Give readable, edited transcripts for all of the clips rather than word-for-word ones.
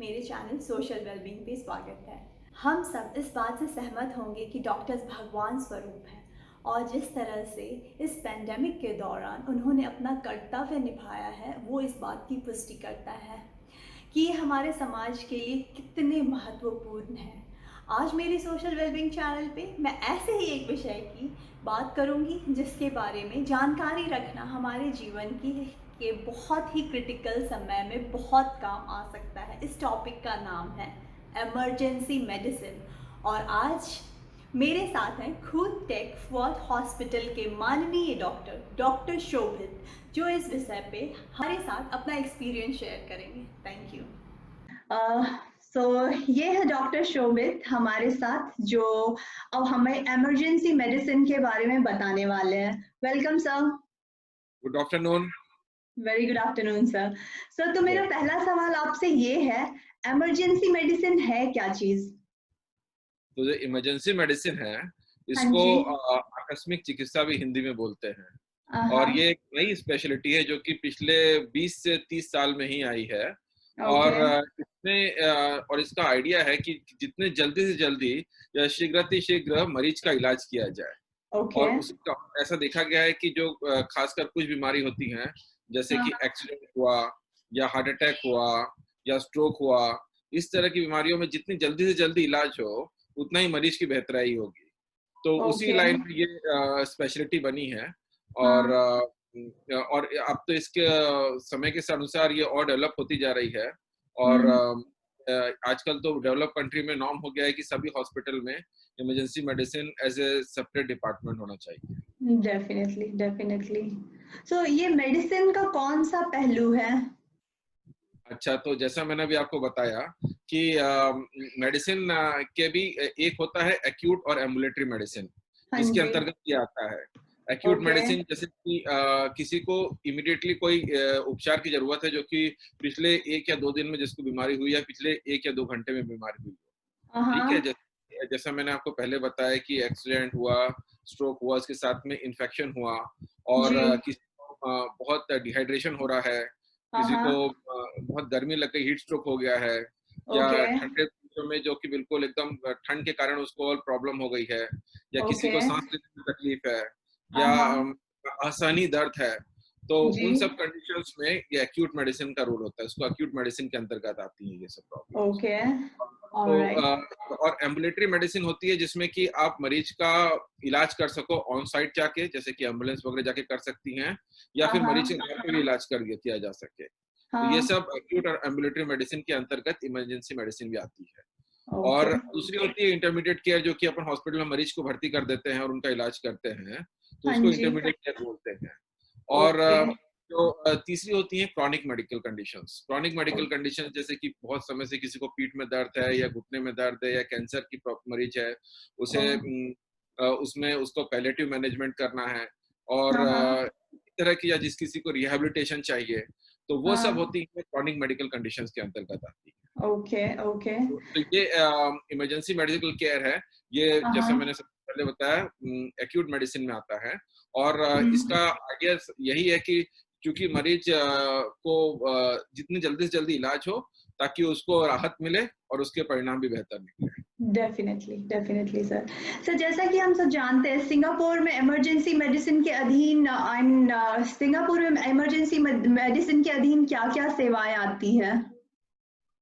मेरे channel social wellbeing पे स्वागत है। हम सब इस बात से सहमत होंगे कि डॉक्टर्स भगवान स्वरूप हैं और जिस तरह से इस पेंडेमिक के दौरान उन्होंने अपना कर्तव्य निभाया है वो इस बात की पुष्टि करता है कि ये हमारे समाज के लिए कितने महत्वपूर्ण हैं। आज मेरी सोशल वेलबींग चैनल पे मैं ऐसे ही एक विषय की बात करूंगी जिसके बारे में जानकारी रखना हमारे जीवन की के बहुत ही क्रिटिकल समय में बहुत काम आ सकता है। इस टॉपिक का नाम है इमरजेंसी मेडिसिन और आज मेरे साथ हैं खुद टेक वर्थ हॉस्पिटल के माननीय डॉक्टर शोभित, जो इस विषय पे हमारे साथ अपना एक्सपीरियंस शेयर करेंगे। Thank you. सो ये है डॉक्टर शोभित हमारे साथ, जो अब हमें इमरजेंसी मेडिसिन के बारे में बताने वाले हैं। Welcome sir. Good afternoon. Very good afternoon sir. Sir, तो मेरा पहला सवाल आपसे ये है, इमरजेंसी मेडिसिन है क्या चीज? तो जो इमरजेंसी मेडिसिन है, हाँ इसको जी। आकस्मिक चिकित्सा भी हिंदी में बोलते हैं। और हाँ। ये एक नई स्पेशलिटी है जो कि पिछले 20 से 30 साल में ही आई है। और ओके। और इसका आइडिया है कि जितने जल्दी से जल्दी या शीघ्र मरीज का इलाज किया जाए। ओके। और उसी का ऐसा देखा गया है कि जो खासकर कुछ बीमारी होती हैं, जैसे हाँ। कि एक्सीडेंट हुआ या हार्ट अटैक हुआ या स्ट्रोक हुआ, इस तरह की बीमारियों में जितनी जल्दी से जल्दी इलाज हो, उतना ही मरीज की बेहतराई होगी। तो उसी ओके। लाइन में ये स्पेशलिटी बनी है। और हाँ। और अब तो इसके समय के अनुसार ये और डेवलप होती जा रही है। और हम्म। आजकल तो डेवलप कंट्री में नॉर्म हो गया है कि सभी हॉस्पिटल में emergency medicine as a separate department होना चाहिए। Definitely definitely. सो ये मेडिसिन का कौन सा पहलू है? अच्छा, तो जैसा मैंने अभी आपको बताया कि मेडिसिन के भी एक होता है एक्यूट और एम्बुलेटरी मेडिसिन, हाँ जिसके जी। अंतर्गत ये आता है। Acute okay. मेडिसिन जैसे कि किसी को इमीडिएटली कोई उपचार की जरूरत है, जो कि पिछले 1 या 2 दिन में जिसको बीमारी हुई है, पिछले 1 या 2 घंटे में बीमारी हुई है। ठीक है? हाँ। जैसा मैंने आपको पहले बताया कि एक्सीडेंट हुआ, स्ट्रोक हुआ, उसके साथ में इन्फेक्शन हुआ और जी। किसी को बहुत डिहाइड्रेशन हो रहा है, किसी को हाँ। बहुत गर्मी लग गई, हीट स्ट्रोक हो गया है, या ओके। ठंडे देशों में जो कि बिल्कुल एकदम ठंड के कारण उसको और प्रॉब्लम हो गई है, या किसी ओके। को सांस लेने में तकलीफ है, या हाँ। असहनीय दर्द है, तो जी। उन सब कंडीशंस में ये एक्यूट मेडिसिन का रोल होता है। उसको एक्यूट मेडिसिन के अंतर्गत आती है ये सब प्रॉब्लम्स। ओके। तो ऑलराइट। और एम्बुलेटरी मेडिसिन होती है जिसमें कि आप मरीज का इलाज कर सको ऑन साइट जाके, जैसे कि एम्बुलेंस वगैरह जाके कर सकती हैं, या फिर मरीज के हाँ। घर पे भी इलाज कर किया जा सके। तो ये हाँ। सब एक्यूट और एम्बुलेटरी मेडिसिन के अंतर्गत इमरजेंसी मेडिसिन भी आती है। ओके। और दूसरी होती है इंटरमीडिएट केयर, जो कि अपन हॉस्पिटल में मरीज को भर्ती कर देते हैं और उनका इलाज करते हैं, तो हाँ उसको जी। इंटरमीडिएट केयर बोलते हैं। और ओके। जो तीसरी होती है chronic medical conditions. Chronic medical conditions जैसे कि बहुत समय से किसी को पीठ में दर्द है या घुटने में दर्द है या कैंसर की मरीज है, उसे उसमें उसको पैलिएटिव मैनेजमेंट करना है। और हाँ। हाँ। इस तरह की, या जिस किसी को रिहैबिलिटेशन चाहिए, तो वो सब हाँ। होती है क्रॉनिक मेडिकल कंडीशंस के अंतर्गत आती है। ओके। ओके। तो ये इमरजेंसी मेडिकल केयर है। ये जैसा हाँ। मैंने सबसे पहले बताया, एक्यूट मेडिसिन में आता है। और इसका हम्म। आइडिया यही है कि चूंकि मरीज को जितनी जल्दी से जल्दी इलाज हो, ताकि उसको राहत मिले और उसके परिणाम भी बेहतर निकले। Definitely definitely sir. सर, जैसा कि हम सब जानते हैं, सिंगापुर में इमरजेंसी मेडिसिन के अधीन सिंगापुर में इमरजेंसी मेडिसिन के अधीन क्या-क्या सेवाएं आती हैं?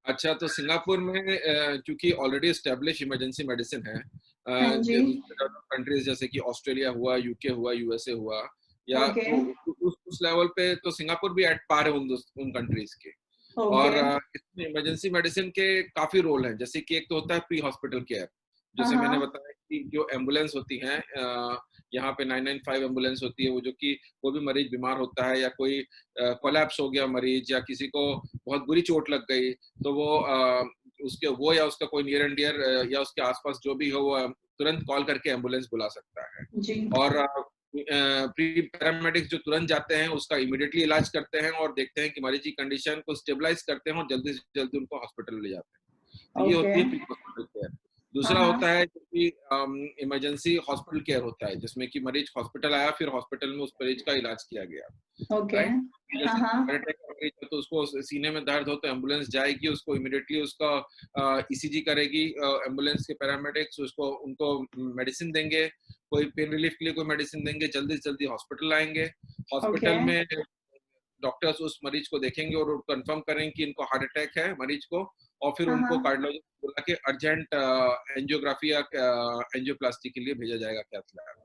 अच्छा, तो सिंगापुर में चूंकि ऑलरेडी एस्टेब्लिश इमरजेंसी मेडिसिन है, हाँ जी। जो दूसरे डेवलप्ड कंट्रीज जैसे कि ऑस्ट्रेलिया हुआ, यूके हुआ, यूएसए हुआ, या ओके। उस लेवल पे तो सिंगापुर भी एट पार है उन कंट्रीज के। ओके। और इसमें इमरजेंसी मेडिसिन के काफी रोल हैं, जैसे कि एक तो होता है प्री हॉस्पिटल केयर। हाँ। जैसे मैंने हाँ। बताया कि जो एम्बुलेंस होती हैं, यहाँ पे 995 एम्बुलेंस होती है, वो जो कि कोई भी मरीज बीमार होता है या कोई कोलैप्स हो गया मरीज, या किसी को बहुत बुरी चोट लग गई, तो उसके वो या उसका कोई नियर एंड डियर या उसके आसपास जो भी हो, वो तुरंत कॉल करके एम्बुलेंस बुला सकता है। जी। और प्री पैरामेडिक्स जो तुरंत जाते हैं, उसका इमीडिएटली इलाज करते हैं और देखते हैं कि मरीज की कंडीशन को स्टेबलाइज करते हैं और जल्दी से जल्दी उनको हॉस्पिटल ले जाते हैं। तो ये ओके। होती है प्री हॉस्पिटल केयर। हाँ। दूसरा होता हाँ। है जो कि इमरजेंसी हॉस्पिटल केयर होता है, जिसमें कि मरीज हॉस्पिटल आया, फिर हॉस्पिटल में उस मरीज का इलाज किया गया। ओके। राइट? हाँ। जैसे हाँ। हार्ट अटैक मरीज है तो उसको सीने में दर्द हो तो एम्बुलेंस जाएगी, उसको इमीडिएटली उसका ईसीजी करेगी एम्बुलेंस के पैरामेडिक्स, उसको उनको मेडिसिन देंगे, कोई पेन रिलीफ के लिए कोई मेडिसिन देंगे, जल्दी से जल्दी हॉस्पिटल आएंगे। ओके। हॉस्पिटल में डॉक्टर्स उस मरीज को देखेंगे और कंफर्म करेंगे कि इनको हार्ट अटैक है मरीज को, और फिर हाँ उनको हाँ। कार्डियोलॉजिस्ट बुला के अर्जेंट एंजियोग्राफी या एंजियोप्लास्टी के लिए भेजा जाएगा कैथ लैब।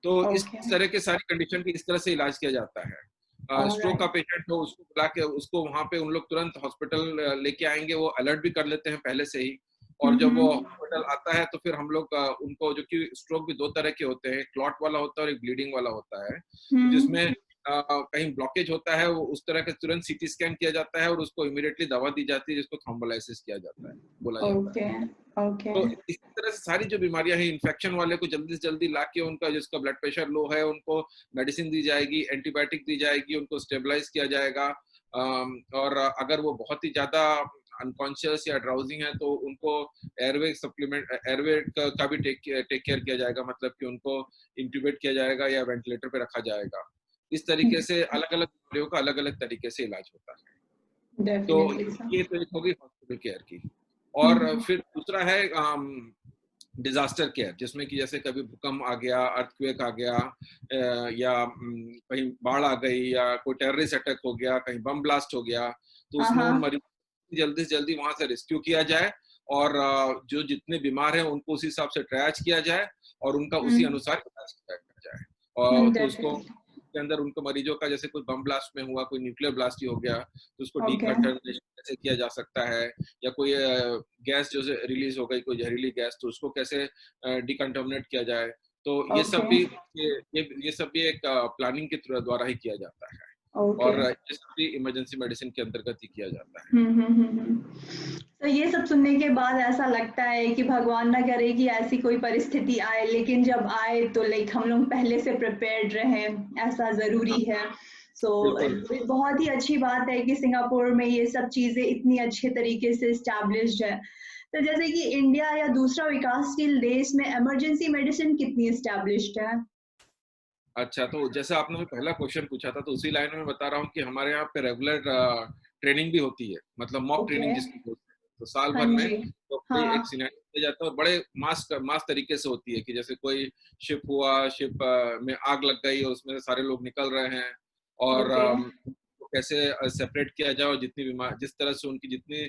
तो इस ओके। तरह के सारी कंडीशन की इस तरह से इलाज किया जाता है। स्ट्रोक का ऑलराइट। पेशेंट हो उसको बुला के उसको वहां पे उन लोग तुरंत हॉस्पिटल लेके आएंगे, वो अलर्ट भी कर लेते हैं पहले से ही। और जब वो हम्म। हॉस्पिटल आता है तो फिर हम लोग उनको, जो कि स्ट्रोक भी दो तरह के होते हैं, क्लॉट वाला होता है और एक ब्लीडिंग वाला होता है, तो हम्म। जिसमें कहीं ब्लॉकेज होता है वो उस तरह का तुरंत सीटी स्कैन किया जाता है और उसको इमीडिएटली दवा दी जाती है जिसको थ्रोम्बोलाइसिस किया जाता है, बोला जाता है। ओके। ओके। तो इस तरह से सारी जो बीमारियां हैं, इन्फेक्शन वाले को जल्दी से जल्दी लाके उनका, जिसका ब्लड प्रेशर लो है, उनको मेडिसिन दी जाएगी, एंटीबायोटिक दी जाएगी, उनको स्टेबलाइज किया जाएगा। और अगर वो बहुत ही ज्यादा अनकॉन्शियस या ड्राउजिंग है तो उनको एयरवे सप्लीमेंट, एयरवे का भी टेक केयर किया जाएगा, मतलब कि उनको इंट्यूबेट किया जाएगा या वेंटिलेटर पे रखा जाएगा। इस तरीके से अलग अलग बीमारियों का अलग अलग तरीके से इलाज होता है। तो डेफिनेटली सर। ये तो एक होगी हॉस्पिटल केयर की। और फिर दूसरा है डिजास्टर केयर, जिसमें कि जैसे कभी भूकंप आ गया, अर्थक्वेक आ गया, या कहीं बाढ़ आ गई, या कोई टेररिस्ट अटैक हो गया, कहीं बम ब्लास्ट हो गया, तो हाँ उसमें उन हाँ। मरीज जल्दी से जल्दी वहां से रेस्क्यू किया जाए, और जो जितने बीमार हैं उनको उसी हिसाब से ट्रायज किया जाए और उनका उसी अनुसार इलाज किया जाए। और तो उसको डेफिनेटली। के अंदर उनको मरीजों का, जैसे कोई बम ब्लास्ट में हुआ, कोई न्यूक्लियर ब्लास्ट ही हो गया, तो उसको ओके। डीकंटामिनेशन कैसे किया जा सकता है, या कोई गैस जो रिलीज हो गई, कोई जहरीली गैस, तो उसको कैसे डीकंटामिनेट किया जाए। तो ये सब ओके। भी ये सब भी एक प्लानिंग के द्वारा ही किया जाता है, ओके। और ये सब भी इमरजेंसी मेडिसिन के अंतर्गत ही किया जाता है। तो ये सब सुनने के बाद ऐसा लगता है कि भगवान ना करे कि ऐसी कोई परिस्थिति आए, लेकिन जब आए तो लाइक हम लोग पहले से प्रिपेयर्ड रहें, ऐसा ज़रूरी हाँ, है। सो बिल्कुल। बहुत ही अच्छी बात है कि सिंगापुर में ये सब चीज़ें इतनी अच्छे तरीके से एस्टैब्लिश्ड है। तो जैसे कि इंडिया या दूसरा विकासशील देश में इमरजेंसी मेडिसिन कितनी एस्टैब्लिश्ड है? अच्छा, तो जैसे आपने भी पहला क्वेश्चन पूछा था, तो उसी लाइन में बता रहा हूँ कि हमारे यहाँ पे रेगुलर ट्रेनिंग भी होती है, मतलब मॉक ओके। ट्रेनिंग जिसको बोलते हैं। तो साल हाँ भर में जी। तो कोई एक हाँ। सिनेरियो दिया जाता है, और बड़े मास तरीके से होती है कि जैसे कोई शिप हुआ, शिप में आग लग गई और उसमें से सारे लोग निकल रहे हैं, और ओके। उनको कैसे सेपरेट किया जाए, और जितनी बीमार, जिस तरह से उनकी जितनी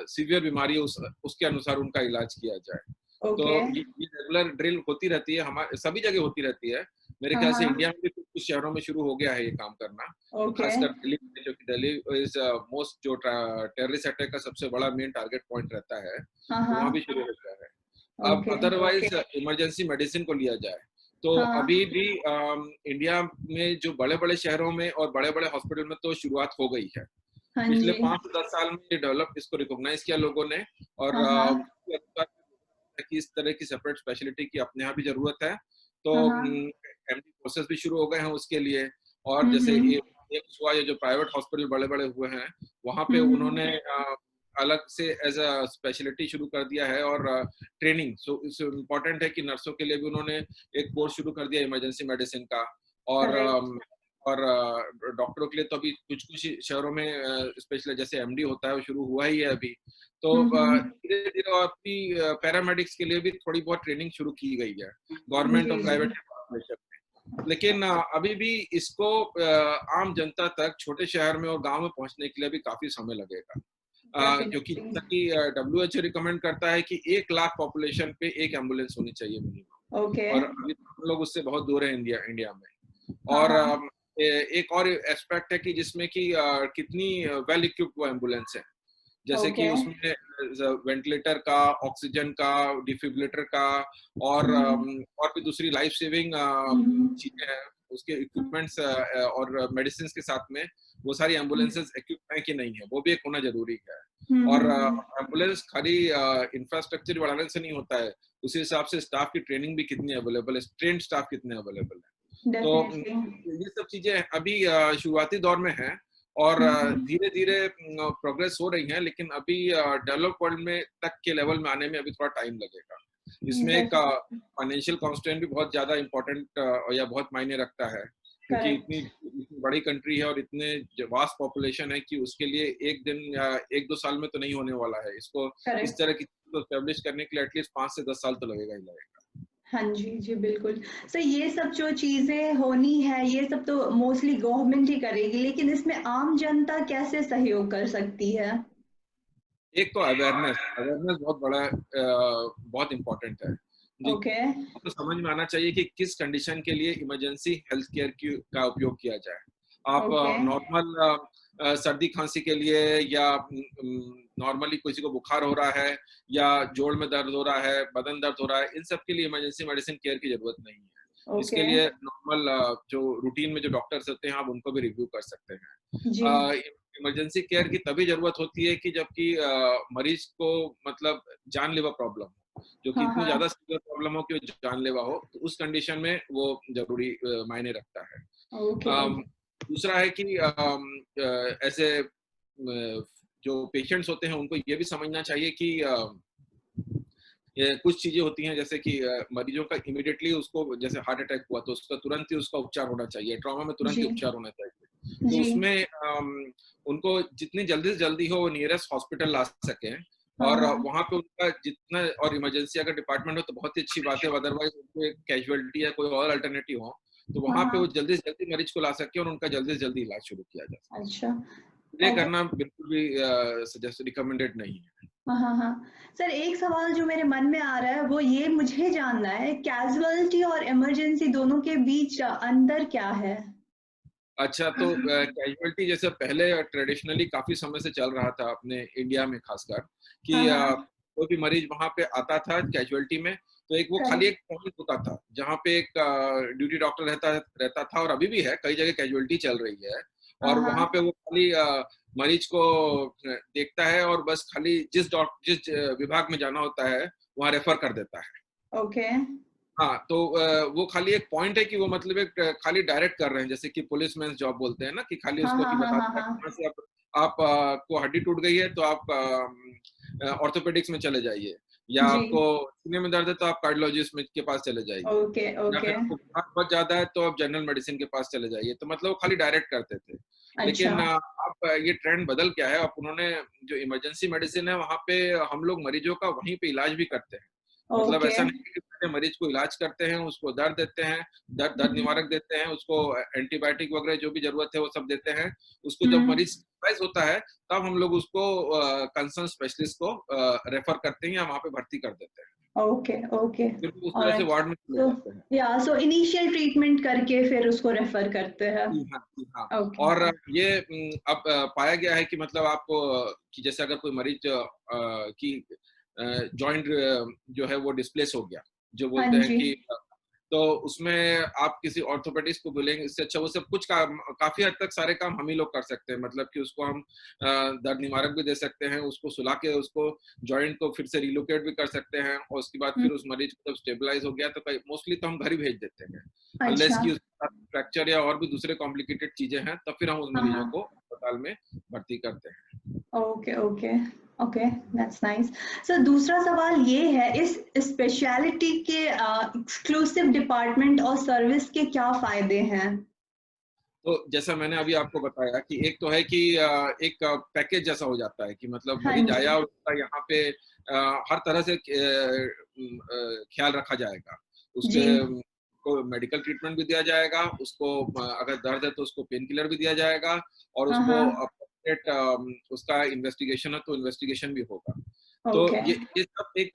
सीवियर बीमारी है उसके अनुसार उनका इलाज किया जाए। तो ओके। ये रेगुलर ड्रिल होती रहती है, हमारे सभी जगह होती रहती है। मेरे हाँ, ख्याल से इंडिया हाँ। में भी कुछ कुछ शहरों में शुरू हो गया है ये काम करना। तो ओके। खासकर दिल्ली में, जो कि दिल्ली इज मोस्ट, जो टेररिस्ट अटैक का सबसे बड़ा मेन टारगेट पॉइंट रहता है, हाँ, तो वहाँ भी हाँ। शुरू हो गया है। अब ओके। अदरवाइज इमरजेंसी मेडिसिन को लिया जाए तो हाँ। अभी भी इंडिया में जो बड़े बड़े शहरों में और बड़े बड़े हॉस्पिटल में तो शुरुआत हो गई है। हाँ पिछले जी। 5 से 10 साल में ये डेवलप, इसको रिकॉग्नाइज किया लोगों ने, और हाँ, हाँ। कि इस तरह की सेपरेट स्पेशलिटी की अपने यहाँ भी जरूरत है। तो हाँ, हाँ। एमडी कोर्सेज भी शुरू हो गए हैं उसके लिए। और हुँ, जैसे हुँ। एक हुआ, ये जो प्राइवेट हॉस्पिटल बड़े बड़े हुए हैं, वहाँ पे हुँ, उन्होंने हुँ। अलग से एज अ स्पेशलिटी शुरू कर दिया है, और ट्रेनिंग, सो इस इम्पोर्टेंट है कि नर्सों के लिए भी उन्होंने एक कोर्स शुरू कर दिया इमरजेंसी मेडिसिन का। और करेक्ट। और डॉक्टरों के लिए तो अभी कुछ कुछ शहरों में स्पेशली जैसे एमडी होता है वो शुरू हुआ ही है अभी। तो हुँ, हुँ। धीरे धीरे और भी पैरामेडिक्स के लिए भी थोड़ी बहुत ट्रेनिंग शुरू की गई है, गवर्नमेंट और जी, जी। प्राइवेट पार्टनरशिप में। लेकिन अभी भी इसको आम जनता तक छोटे शहर में और गांव में पहुंचने के लिए भी काफी समय लगेगा, क्योंकि डेफिनिटली। जैसा कि डब्ल्यूएचओ रिकमेंड करता है कि 1 लाख पॉपुलेशन पे एक एम्बुलेंस होनी चाहिए मिनिमम, ओके। और अभी तो हम लोग उससे बहुत दूर है इंडिया इंडिया में। हाँ, और हाँ। एक और एस्पेक्ट है कि जिसमें कि कितनी वेल इक्विप्ड वो एम्बुलेंस है, जैसे कि ओके। उसमें वेंटिलेटर का, ऑक्सीजन का, डिफिब्रिलेटर का, हुँ, हुँ। और भी दूसरी लाइफ सेविंग हुँ, हुँ। चीजें हैं, उसके इक्विपमेंट्स और मेडिसिन के साथ में वो सारी एम्बुलेंसेस इक्विप हैं कि नहीं है, वो भी एक होना जरूरी है। हुँ, और हुँ, हुँ। एम्बुलेंस खाली इंफ्रास्ट्रक्चर बढ़ाने से नहीं होता है, उसी हिसाब से स्टाफ की ट्रेनिंग भी कितनी अवेलेबल है, ट्रेन स्टाफ कितने अवेलेबल है। तो डेफिनिटली। ये सब चीजें अभी शुरुआती दौर में हैं, और हुँ, हुँ। धीरे धीरे प्रोग्रेस हो रही है, लेकिन अभी डेवलप वर्ल्ड में तक के लेवल में आने में अभी थोड़ा टाइम लगेगा। इसमें एक डेफिनिटली। फाइनेंशियल कॉन्स्ट्रेंट भी बहुत ज्यादा इम्पोर्टेंट या बहुत मायने रखता है। क्योंकि करेक्ट। इतनी बड़ी कंट्री है और इतने वास्ट पॉपुलेशन है कि उसके लिए 1 दिन या 1-2 साल में तो नहीं होने वाला है। इसको इस करेक्ट। तरह की चीज़ को एस्टेब्लिश करने के लिए एटलीस्ट 5 से 10 साल तो लगेगा ही लगेगा। हाँ जी, जी, बिल्कुल। सो ये सब जो चीज़ें होनी है, ये सब तो मोस्टली गवर्नमेंट ही करेगी, लेकिन इसमें आम जनता कैसे सहयोग कर सकती है? एक तो अवेयरनेस, अवेयरनेस बहुत बड़ा बहुत इम्पोर्टेंट है। जी, ओके, आपको समझ में आना चाहिए कि किस कंडीशन के लिए इमरजेंसी हेल्थ केयर की का उपयोग किया जाए। आप ओके। नॉर्मल सर्दी खांसी के लिए या नॉर्मली किसी को बुखार हो रहा है या जोड़ में दर्द हो रहा है, बदन दर्द हो रहा है, इन सब के लिए इमरजेंसी मेडिसिन केयर की जरूरत नहीं है। इसके ओके, लिए नॉर्मल जो रूटीन में जो डॉक्टर्स होते हैं आप उनको भी रिव्यू कर सकते जी। हैं। इमरजेंसी केयर की तभी जरूरत होती है कि जबकि मरीज को मतलब जानलेवा प्रॉब्लम हो, जो कि हाँ, इतनी ज्यादा हाँ। सीवियर प्रॉब्लम हो कि वो जानलेवा हो, तो उस कंडीशन में वो जरूरी मायने रखता है। ओके, अम, ओके। दूसरा है कि ऐसे जो पेशेंट्स होते हैं उनको ये भी समझना चाहिए कि ये कुछ चीजें होती हैं जैसे कि मरीजों का इमीडिएटली उसको जैसे हार्ट अटैक हुआ तो उसका तुरंत ही उसका उपचार होना चाहिए, ट्रॉमा में तुरंत जी, ही उपचार होना चाहिए। तो जी। उसमें उनको जितनी जल्दी से जल्दी हो वो नियरेस्ट हॉस्पिटल ला सकें हाँ, और हाँ। वहाँ पे उनका जितना और इमरजेंसी अगर डिपार्टमेंट हो तो बहुत ही अच्छी बात है, अदरवाइज उनको एक कैजुअलिटी या कोई और अल्टरनेटिव हो तो हाँ, वहाँ पे वो हाँ। जल्दी से जल्दी मरीज को ला सके और उनका जल्दी से जल्दी इलाज शुरू किया जा सके। अच्छा। ये ओके। करना बिल्कुल भी सजेस्ट रिकमेंडेड नहीं है। हाँ, हाँ, हाँ। सर एक सवाल जो मेरे मन में आ रहा है वो ये मुझे जानना है कैज़ुअल्टी और इमरजेंसी दोनों के बीच अंतर क्या है? अच्छा, तो कैजुअल्टी जैसे पहले ट्रेडिशनली काफ़ी समय से चल रहा था अपने इंडिया में ख़ासकर हाँ, कि हाँ। कोई भी मरीज़ वहाँ पे आता था कैजुअल्टी में, तो एक वो खाली करेक्ट। एक पॉइंट होता था, जहाँ पे एक ड्यूटी डॉक्टर रहता रहता था और अभी भी है, कई जगह कैजुअल्टी चल रही है हाँ, और वहाँ पे हाँ। वो खाली मरीज़ को देखता है और बस खाली जिस विभाग में जाना होता है, वहाँ रेफ़र कर देता है। ओके। हाँ, तो वो खाली एक पॉइंट है कि वो मतलब एक खाली डायरेक्ट कर रहे हैं, जैसे कि पुलिसमैन जॉब बोलते हैं ना कि खाली हाँ, उसको हाँ, कि हाँ, बता हाँ, दिया हाँ। कहाँ से आप को हड्डी टूट गई है तो आप ऑर्थोपेडिक्स में चले जाइए या जी। आपको सीने में दर्द है तो आप कार्डियोलॉजिस्ट में के पास चले जाइए ओके, या फिर ओके। आपको बुखार बहुत ज़्यादा है तो आप जनरल मेडिसिन के पास चले जाइए। तो मतलब वो खाली डायरेक्ट करते थे। अच्छा। लेकिन अब ये ट्रेंड बदल गया है, अब उन्होंने जो इमरजेंसी मेडिसिन है वहाँ पे हम लोग मरीजों का वहीं पे इलाज भी करते हैं। मतलब ओके। ऐसा नहीं है कि पहले मरीज को इलाज करते हैं, उसको दर्द देते हैं, दर्द हुँ, निवारक देते हैं, उसको एंटीबायोटिक वगैरह जो भी ज़रूरत है वो सब देते हैं। उसको जब हुँ। मरीज स्टेबलाइज़ होता है, तब हम लोग उसको कंसर्न स्पेशलिस्ट को रेफर करते हैं या वहाँ पे भर्ती कर देते हैं। Okay, okay. फिर वो उस तरह से ऑलराइट। वार्ड में चले सो जाते हैं। सो इनिशियल ट्रीटमेंट करके फिर उसको रेफर करते हैं। जी हाँ, जी हाँ। ओके। और ये अब पाया गया है कि मतलब आपको कि जैसे अगर कोई मरीज की जॉइंट जो है वो डिस्प्लेस हो गया, जो हाँ बोलते हैं जी। कि तो उसमें आप किसी ऑर्थोपेडिक्स को बोलेंगे, इससे अच्छा वो सब कुछ काम काफ़ी हद तक सारे काम हम ही लोग कर सकते हैं। मतलब कि उसको हम दर्द निवारक भी दे सकते हैं, उसको सुला के उसको जॉइंट को फिर से रिलोकेट भी कर सकते हैं और उसके बाद हुँ। फिर उस मरीज को जब स्टेबलाइज़ हो गया तो कई मोस्टली तो हम घर ही भेज देते हैं। अनलेस अच्छा। कि उसके साथ फ्रैक्चर या और भी दूसरे कॉम्प्लिकेटेड चीज़ें हैं, तब फिर हम उस हाँ, मरीजों को हाँ। अस्पताल में भर्ती करते हैं। Okay, okay, okay, that's nice. So दूसरा सवाल ये है इस स्पेशलिटी के एक्सक्लूसिव डिपार्टमेंट और सर्विस के क्या फ़ायदे हैं? तो जैसा मैंने अभी आपको बताया कि एक तो है कि एक पैकेज जैसा हो जाता है कि मतलब हाँ मरीज जी। आया और उसका यहाँ पे हर तरह से ख्याल रखा जाएगा। जी। उसके को मेडिकल ट्रीटमेंट भी दिया जाएगा, उसको अगर दर्द है तो उसको पेन किलर भी दिया जाएगा और हाँ, उसको हाँ। अप्रोप्रिएट उसका इन्वेस्टिगेशन है तो इन्वेस्टिगेशन भी होगा। तो ओके। ये सब एक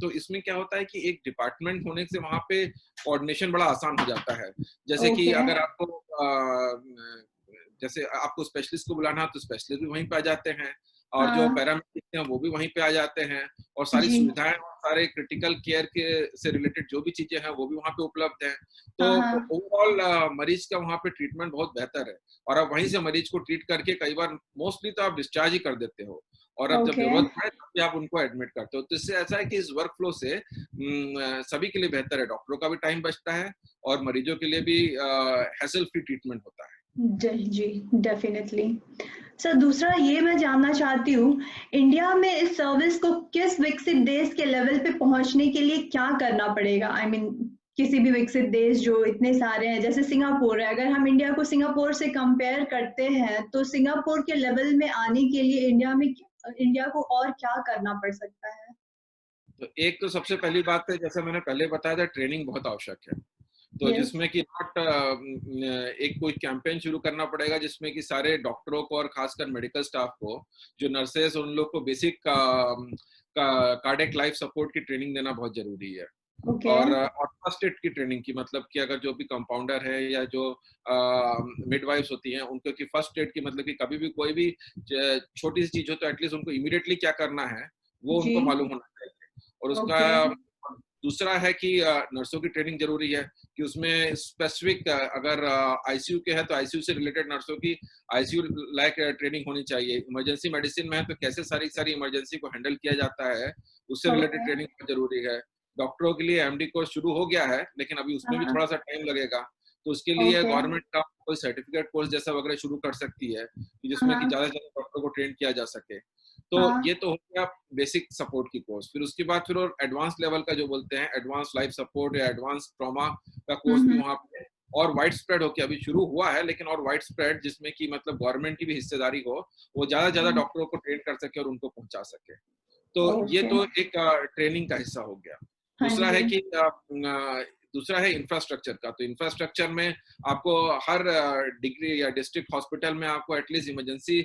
तो इसमें क्या होता है कि एक डिपार्टमेंट होने से वहाँ पे कोऑर्डिनेशन बड़ा आसान हो जाता है। जैसे कि ओके। अगर आपको जैसे आपको स्पेशलिस्ट को बुलाना है तो स्पेशलिस्ट भी वहीं पे आ जाते हैं और जो हाँ। पैरामेडिक हैं वो भी वहीं पे आ जाते हैं और सारी जी। सुविधाएं और सारे क्रिटिकल केयर के से रिलेटेड जो भी चीजें हैं वो भी वहाँ पे उपलब्ध हैं। तो हाँ, हाँ। ओवरऑल मरीज का वहाँ पे ट्रीटमेंट बहुत बेहतर है और आप वहीं से मरीज को ट्रीट करके कई बार मोस्टली तो आप डिस्चार्ज ही कर देते हो और अब जब ओके। जरूरत पड़े तब भी आप उनको एडमिट करते हो। तो इससे ऐसा है कि इस वर्क फ्लो से सभी के लिए बेहतर है, डॉक्टरों का भी टाइम बचता है और मरीजों के लिए भी हैसल फ्री ट्रीटमेंट होता है। जी, डेफ़िनिटली। सर दूसरा ये मैं जानना चाहती हूँ, इंडिया में इस सर्विस को किस विकसित देश के लेवल पे पहुँचने के लिए क्या करना पड़ेगा? आई मीन किसी भी विकसित देश जो इतने सारे हैं, जैसे सिंगापुर है, अगर हम इंडिया को सिंगापुर से कंपेयर करते हैं, तो सिंगापुर के लेवल में आने के लिए इंडिया को और क्या करना पड़ सकता है? तो एक तो सबसे पहली बात है, जैसे मैंने पहले बताया था, ट्रेनिंग बहुत आवश्यक है। तो यस, जिसमें कि एक कोई कैंपेन शुरू करना पड़ेगा जिसमें कि सारे डॉक्टरों को और खासकर मेडिकल स्टाफ को, जो नर्सेस, उन लोग को बेसिक कार्डियक लाइफ सपोर्ट की ट्रेनिंग देना बहुत जरूरी है। ओके, और फर्स्ट एड की ट्रेनिंग की, मतलब कि अगर जो भी कंपाउंडर है या जो मिडवाइफ्स होती हैं उनको, कि फर्स्ट एड की मतलब कि कभी भी कोई भी छोटी सी चीज हो तो एटलीस्ट उनको इमीडिएटली क्या करना है वो जी, उनको मालूम होना चाहिए। और उसका ओके, दूसरा है कि नर्सों की ट्रेनिंग जरूरी है, कि उसमें स्पेसिफिक अगर आईसीयू के है तो आईसीयू से रिलेटेड नर्सों की आईसीयू लाइक ट्रेनिंग होनी चाहिए। इमरजेंसी मेडिसिन में है तो कैसे सारी सारी इमरजेंसी को हैंडल किया जाता है, उससे रिलेटेड ओके, ट्रेनिंग बहुत जरूरी है। डॉक्टरों के लिए एमडी कोर्स शुरू हो गया है, लेकिन अभी उसमें भी हाँ, थोड़ा सा टाइम लगेगा। तो उसके लिए ओके, गवर्नमेंट का कोई सर्टिफिकेट कोर्स जैसा वगैरह शुरू कर सकती है, कि जिसमें कि हाँ, ज्यादा से ज्यादा डॉक्टर को ट्रेन किया जा सके। तो हाँ, ये तो हो गया बेसिक सपोर्ट की कोर्स। फिर उसके बाद फिर और एडवांस लेवल का जो बोलते हैं एडवांस लाइफ सपोर्ट या एडवांस ट्रॉमा का हुँ, कोर्स भी हुँ, वहाँ पे और वाइड स्प्रेड होके अभी शुरू हुआ है, लेकिन और वाइड स्प्रेड जिसमें कि मतलब गवर्नमेंट की भी हिस्सेदारी हो, वो ज्यादा से ज्यादा हुँ, डॉक्टरों को ट्रेन कर सके और उनको पहुंचा सके। तो ये ओके, तो एक ट्रेनिंग का हिस्सा हो गया। हाँ दूसरा जी, है कि दूसरा है इंफ्रास्ट्रक्चर का। तो इंफ्रास्ट्रक्चर में आपको हर डिग्री या डिस्ट्रिक्ट हॉस्पिटल में आपको एटलीस्ट इमरजेंसी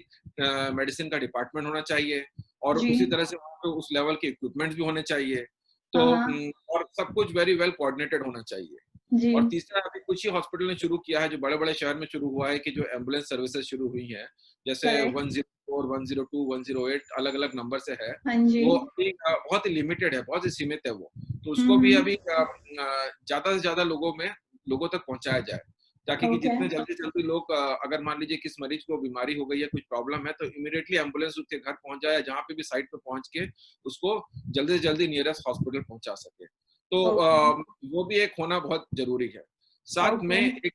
मेडिसिन का डिपार्टमेंट होना चाहिए, और जी, उसी तरह से वहाँ पे उस लेवल के इक्विपमेंट्स भी होने चाहिए। तो हाँ, हाँ, और सब कुछ वेरी वेल कोऑर्डिनेटेड होना चाहिए। जी, और तीसरा, अभी कुछ ही हॉस्पिटल ने शुरू किया है, जो बड़े-बड़े शहर में शुरू हुआ है, कि जो एम्बुलेंस सर्विसेज शुरू हुई हैं, जैसे करेक्ट, 104, 102, 108 अलग-अलग नंबर से है। हाँ जी, वो अभी बहुत ही लिमिटेड है, बहुत ही सीमित है वो। तो हुँ, उसको भी हुँ, अभी ज़्यादा से ज़्यादा लोगों तक पहुँचाया जाए, ताकि कि ओके, जितने जल्दी से जल्दी लोग, अगर मान लीजिए किस मरीज को बीमारी हो गई है, कुछ प्रॉब्लम है, तो इमीडिएटली एम्बुलेंस उसके घर पहुँच जाए, या जहाँ पे भी साइट पे पहुँच के उसको जल्दी से जल्दी नियरेस्ट हॉस्पिटल पहुँचा सके। तो ओके, वो भी एक होना बहुत ज़रूरी है। साथ में ओके,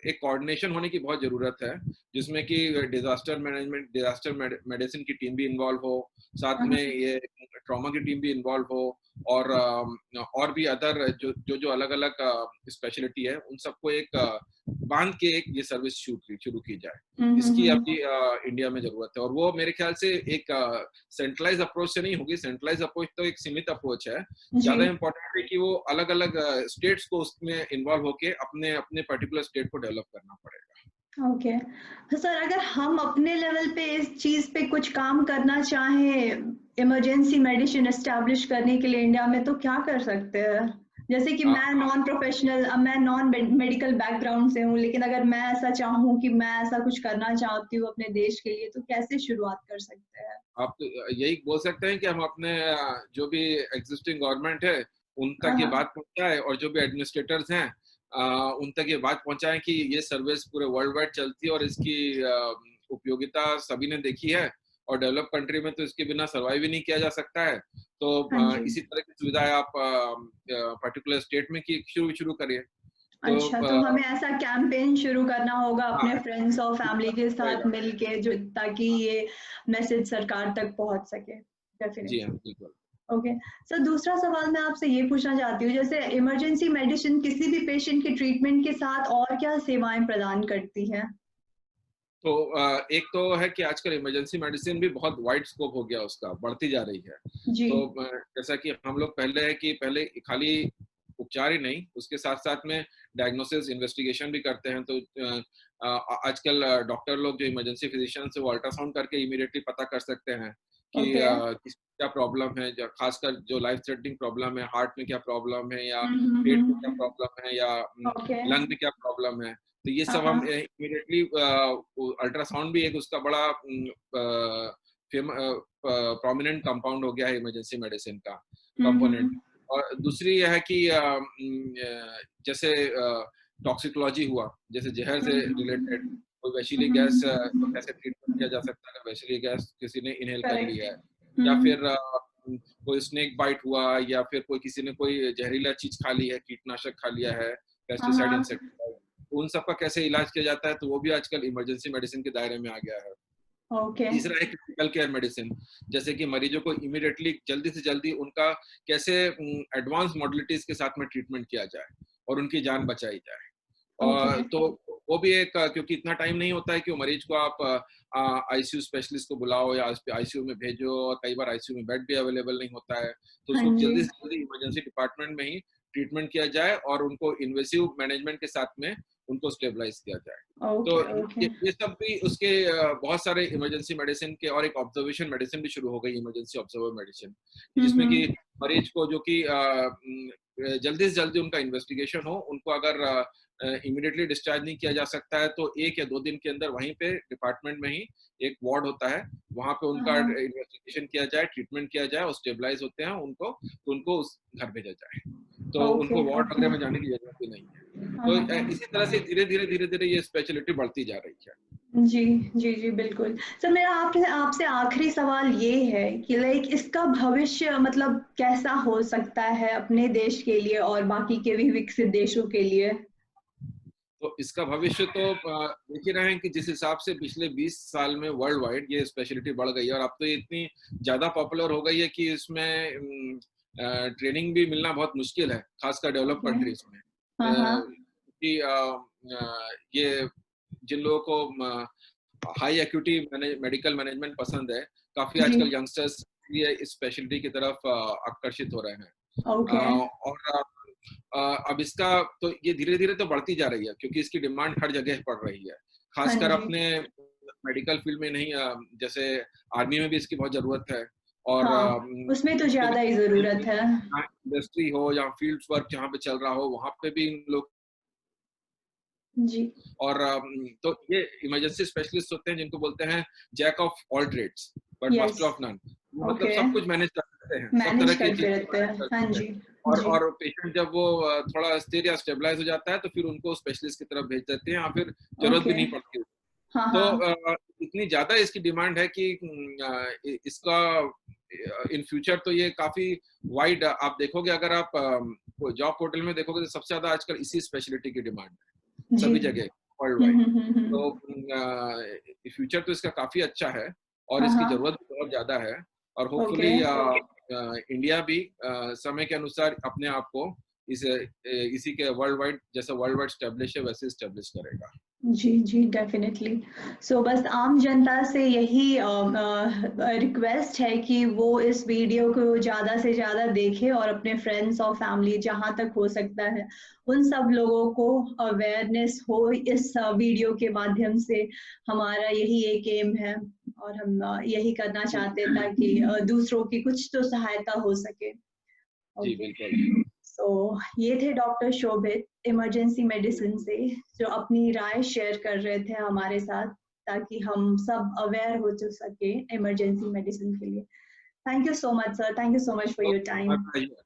एक कोऑर्डिनेशन होने की बहुत ज़रूरत है, जिसमें कि डिज़ास्टर मैनेजमेंट, डिज़ास्टर मेडिसिन की टीम भी इन्वॉल्व हो, साथ हाँ, में हाँ, ये ट्रॉमा की टीम भी इन्वॉल्व हो, और भी अदर जो अलग-अलग स्पेशलिटी है, उन सबको एक बाँध के एक ये सर्विस शुरू की जाए। हुँ, हुँ, इसकी हुँ, अभी इंडिया में ज़रूरत है, और वो मेरे ख्याल से एक सेंट्रलाइज़्ड अप्रोच से नहीं होगी। सेंट्रलाइज़्ड अप्रोच तो एक सीमित अप्रोच है। जी, ज़्यादा इम्पोर्टेंट है कि वो अलग-अलग स्टेट्स को उसमें इन्वॉल्व होके अपने पर्टिकुलर स्टेट को डेवलप करना पड़ेगा। ओके। तो सर अगर हम अपने लेवल पे इस चीज़ पे कुछ काम करना चाहें, इमरजेंसी मेडिसिन एस्टेब्लिश करने के लिए इंडिया में, तो क्या कर सकते हैं? जैसे कि मैं नॉन प्रोफ़ेशनल मैं नॉन मेडिकल बैकग्राउंड से हूँ, लेकिन अगर मैं ऐसा चाहूँ कि मैं ऐसा कुछ करना चाहती हूँ अपने देश के लिए, तो कैसे शुरुआत कर सकते हैं? आप तो यही बोल सकते हैं कि हम अपने जो भी एग्जिस्टिंग गवर्नमेंट है, उन हाँ, तक ये हाँ। बात पहुँचाएँ, और जो भी एडमिनिस्ट्रेटर्स हैं उन तक ये बात पहुँचाएँ कि ये सर्विस पूरे वर्ल्ड वाइड चलती है, और इसकी उपयोगिता सभी ने देखी है, और डेवलप्ड कंट्री में तो इसके बिना सर्वाइव ही नहीं किया जा सकता है। तो हाँ जी। इसी तरह की सुविधाएँ आप पर्टिकुलर स्टेट में की शुरू शुरू करिए। तो अच्छा, तो हमें ऐसा कैंपेन शुरू करना होगा हाँ, अपने फ्रेंड्स और फैमिली के साथ रहेगा। मिलके, जो ताकि ये मैसेज सरकार तक पहुँच सके। जी हाँ, डेफ़िनिटली। बिल्कुल। ओके। सर दूसरा सवाल मैं आपसे ये पूछना चाहती हूँ, जैसे इमरजेंसी मेडिसिन किसी भी पेशेंट के ट्रीटमेंट के साथ और क्या सेवाएँ प्रदान करती हैं? तो एक तो है कि आजकल इमरजेंसी मेडिसिन भी बहुत वाइड स्कोप हो गया उसका, बढ़ती जा रही है। जी। तो जैसा कि हम लोग पहले खाली उपचार ही नहीं, उसके साथ-साथ में डायग्नोसिस, इन्वेस्टिगेशन भी करते हैं। तो आजकल डॉक्टर लोग जो इमरजेंसी फिजिशियंस है, वो अल्ट्रासाउंड करके इमीडिएटली पता कर सकते हैं कि ओके। किसको क्या प्रॉब्लम है, ज खासकर जो लाइफ थ्रेटनिंग प्रॉब्लम है, हार्ट में क्या प्रॉब्लम है, या हुँ, हुँ, पेट में क्या हुँ। प्रॉब्लम है, या ओके। लंग में क्या प्रॉब्लम है। तो ये हाँ, सब हम हाँ। इमीडिएटली अल्ट्रासाउंड भी एक उसका बड़ा प्रोमिनेंट कंपाउंड हो गया है इमरजेंसी मेडिसिन का हुँ, कंपोनेंट। हुँ। और दूसरी यह है कि जैसे टॉक्सिकोलॉजी हुआ, जैसे जहर हुँ, से हुँ, रिलेटेड हुँ। कोई वैशिली हुँ, गैस हुँ, को हुँ। कैसे ट्रीटमेंट किया जा सकता है अगर वैशिली गैस किसी ने इनहेल कर करेक्ट। लिया है, या हुँ। फिर कोई स्नेक बाइट हुआ, या फिर कोई किसी ने कोई जहरीला चीज खा ली है, कीटनाशक खा लिया है, हाँ, पेस्टिसाइड, हाँ। इंसेक्टिसाइड, उन सब का कैसे इलाज किया जाता है, तो वो भी आजकल इमरजेंसी मेडिसिन के दायरे में आ गया है। ओके। तीसरा है क्रिटिकल केयर मेडिसिन, जैसे कि मरीजों को इमीडिएटली जल्दी से जल्दी उनका कैसे एडवांस मॉडलिटीज के साथ में ट्रीटमेंट किया जाए और उनकी जान बचाई जाए। ओके। तो वो भी एक, क्योंकि इतना टाइम नहीं होता है कि वो मरीज को आप आईसीयू स्पेशलिस्ट को बुलाओ या आईसीयू में भेजो, और कई बार आईसीयू में बेड भी अवेलेबल नहीं होता है, तो हाँ उसको जी। जल्दी से जल्दी इमरजेंसी डिपार्टमेंट में ही ट्रीटमेंट किया जाए और उनको इन्वेसिव मैनेजमेंट के साथ में उनको स्टेबलाइज किया जाए। तो ओके, ओके। ये सब भी उसके बहुत सारे इमरजेंसी मेडिसिन के, और एक ऑब्जर्वेशन मेडिसिन भी शुरू हो गई, इमरजेंसी ऑब्जर्वर मेडिसिन, हुँ, जिसमें कि हुँ। मरीज को जो कि जल्दी से जल्दी उनका इन्वेस्टिगेशन हो, उनको अगर इमीडिएटली डिस्चार्ज नहीं किया जा सकता है तो 1 या 2 दिन के अंदर वहीं पे डिपार्टमेंट में ही एक वार्ड होता है, वहाँ पे हाँ, उनका हाँ। इन्वेस्टिगेशन किया जाए, ट्रीटमेंट किया जाए और स्टेबलाइज होते हैं उनको, तो उनको उस घर भेजा जाए। तो ओके, उनको वार्ड ओके। वगैरह में जाने की ज़रूरत ही नहीं है। हाँ, तो हाँ, हाँ। इसी तरह से धीरे-धीरे ये स्पेशलिटी बढ़ती जा रही है। जी, जी, जी, बिल्कुल। सर मेरा आपके आपसे आखिरी सवाल ये है कि लाइक इसका भविष्य मतलब कैसा हो सकता है अपने देश के लिए और बाकी के भी विकसित देशों के लिए? तो इसका भविष्य तो देख ही रहे हैं कि जिस हिसाब से पिछले 20 साल में वर्ल्ड वाइड ये स्पेशलिटी बढ़ गई है, और अब तो ये इतनी ज़्यादा पॉपुलर हो गई है कि इसमें ट्रेनिंग भी मिलना बहुत मुश्किल है, खासकर डेवलप ओके। कंट्रीज में। हाँ, हाँ। कि ये जिन लोगों को हाई एक्यूटी मेडिकल मैनेजमेंट पसंद है, काफ़ी जी। आजकल यंगस्टर्स ये इस स्पेशलिटी की तरफ आकर्षित हो रहे हैं। ओके, और अब इसका तो ये धीरे-धीरे तो बढ़ती जा रही है, क्योंकि इसकी डिमांड हर जगह पड़ रही है। हाँ खासकर जी। अपने मेडिकल फील्ड में नहीं, जैसे आर्मी में भी इसकी बहुत ज़रूरत है, और हाँ, उसमें तो उसके ज़्यादा ही ज़रूरत है। इंडस्ट्री हो या फील्ड वर्क जहाँ पे चल रहा हो, वहाँ पे भी इन लोग, जी। और तो ये इमरजेंसी स्पेशलिस्ट होते हैं जिनको बोलते हैं jack of all trades but yes, master of none. मतलब ओके। सब कुछ मैनेज कर सकते हैं, सब तरह मैनेज की करते चीजें रहते मैनेज हैं। कर हाँ सकते हैं। जी, जी। और पेशेंट जब वो थोड़ा स्थिर या स्टेबलाइज हो जाता है तो फिर उनको स्पेशलिस्ट की तरफ भेज देते हैं, या फिर जरूरत भी ओके। नहीं पड़ती। हाँ, तो हाँ। इतनी ज्यादा इसकी डिमांड है कि इसका इन फ्यूचर तो ये काफी वाइड, आप देखोगे अगर आप जॉब पोर्टल में देखोगे तो सबसे ज्यादा आजकल इसी स्पेशलिटी की डिमांड है जी। सभी जगह वर्ल्ड हुँ, वाइड। हुँ, हुँ, तो हुँ। फ्यूचर तो इसका काफी अच्छा है, और हाँ, इसकी हाँ। जरूरत भी बहुत ज्यादा है, और ओके। होपफुली इंडिया भी समय के अनुसार अपने आप को इसी के वर्ल्ड वाइड, जैसे वर्ल्ड वाइड स्टैब्लिश है वैसे स्टैब्लिश करेगा। जी, जी, डेफ़िनिटली। सो बस आम जनता से यही रिक्वेस्ट है कि वो इस वीडियो को ज़्यादा से ज़्यादा देखें और अपने फ्रेंड्स और फैमिली जहाँ तक हो सकता है, उन सब लोगों को अवेयरनेस हो इस वीडियो के माध्यम से। हमारा यही एक एम है और हम यही करना जी, चाहते हैं ताकि दूसरों की कुछ तो सहायता हो सके। जी, ओके। बिल्कुल। सो ये थे डॉक्टर शोभित इमरजेंसी मेडिसिन से जो अपनी राय शेयर कर रहे थे हमारे साथ ताकि हम सब अवेयर हो जो सके इमरजेंसी मेडिसिन के लिए। Thank you so much sir, thank you so much for your my time. Pleasure.